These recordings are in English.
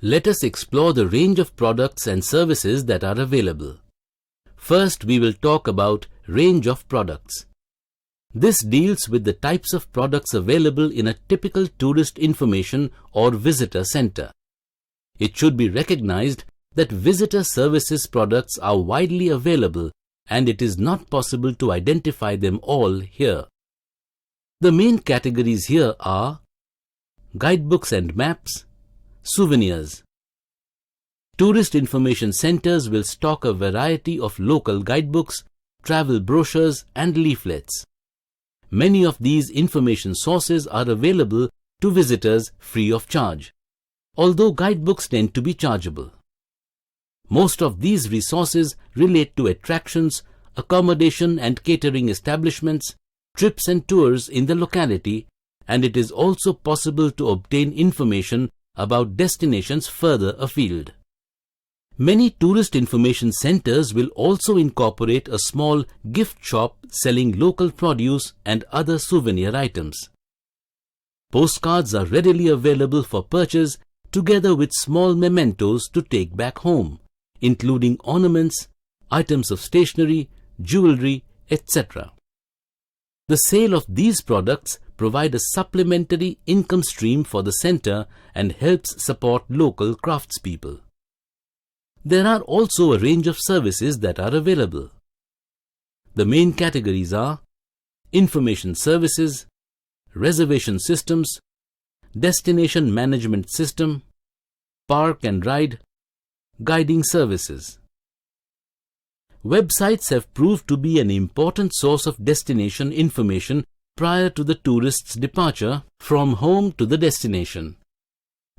Let us explore the range of products and services that are available. First, we will talk about range of products. This deals with the types of products available in a typical tourist information or visitor center. It should be recognized that visitor services products are widely available and it is not possible to identify them all here. The main categories here are guidebooks and maps, souvenirs. Tourist information centers will stock a variety of local guidebooks, travel brochures and leaflets. Many of these information sources are available to visitors free of charge, although guidebooks tend to be chargeable. Most of these resources relate to attractions, accommodation and catering establishments, trips and tours in the locality, and it is also possible to obtain information about destinations further afield. Many tourist information centers will also incorporate a small gift shop selling local produce and other souvenir items. Postcards are readily available for purchase together with small mementos to take back home, including ornaments, items of stationery, jewelry, etc. The sale of these products provide a supplementary income stream for the center and helps support local craftspeople. There are also a range of services that are available. The main categories are information services, reservation systems, destination management system, park and ride, guiding services. Websites have proved to be an important source of destination information prior to the tourist's departure from home to the destination.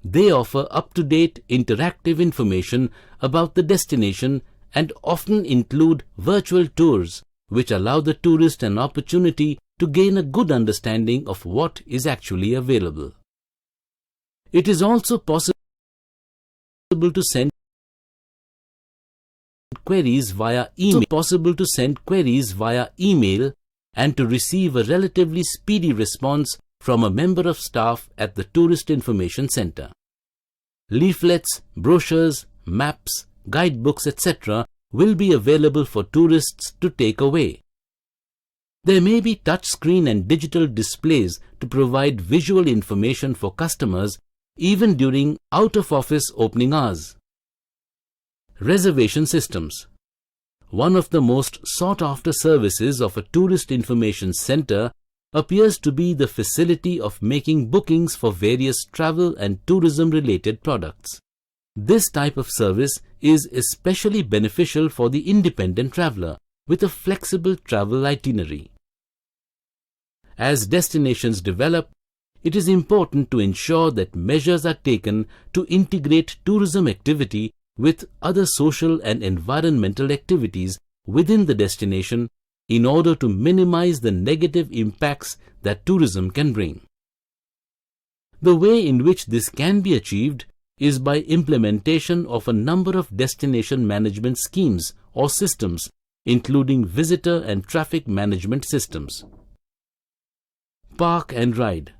They offer up-to-date interactive information about the destination and often include virtual tours which allow the tourist an opportunity to gain a good understanding of what is actually available. It is also possible to send queries via email and to receive a relatively speedy response from a member of staff at the Tourist Information Center. Leaflets, brochures, maps, guidebooks, etc. will be available for tourists to take away. There may be touchscreen and digital displays to provide visual information for customers even during out-of-office opening hours. Reservation systems. One of the most sought-after services of a tourist information center appears to be the facility of making bookings for various travel and tourism-related products. This type of service is especially beneficial for the independent traveler with a flexible travel itinerary. As destinations develop, it is important to ensure that measures are taken to integrate tourism activity with other social and environmental activities within the destination in order to minimize the negative impacts that tourism can bring. The way in which this can be achieved is by implementation of a number of destination management schemes or systems, including visitor and traffic management systems. Park and ride.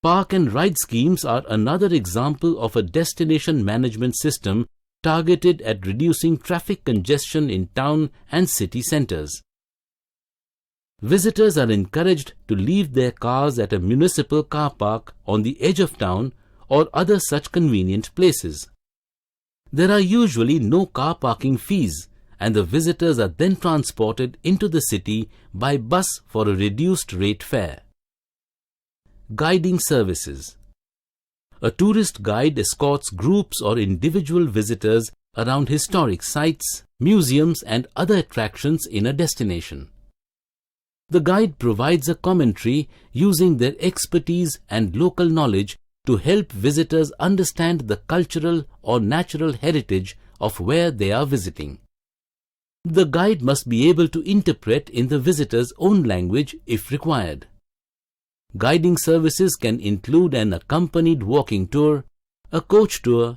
Park and ride schemes are another example of a destination management system targeted at reducing traffic congestion in town and city centers. Visitors are encouraged to leave their cars at a municipal car park on the edge of town or other such convenient places. There are usually no car parking fees, and the visitors are then transported into the city by bus for a reduced rate fare. Guiding services. A tourist guide escorts groups or individual visitors around historic sites, museums, and other attractions in a destination. The guide provides a commentary using their expertise and local knowledge to help visitors understand the cultural or natural heritage of where they are visiting. The guide must be able to interpret in the visitor's own language if required. Guiding services can include an accompanied walking tour, a coach tour,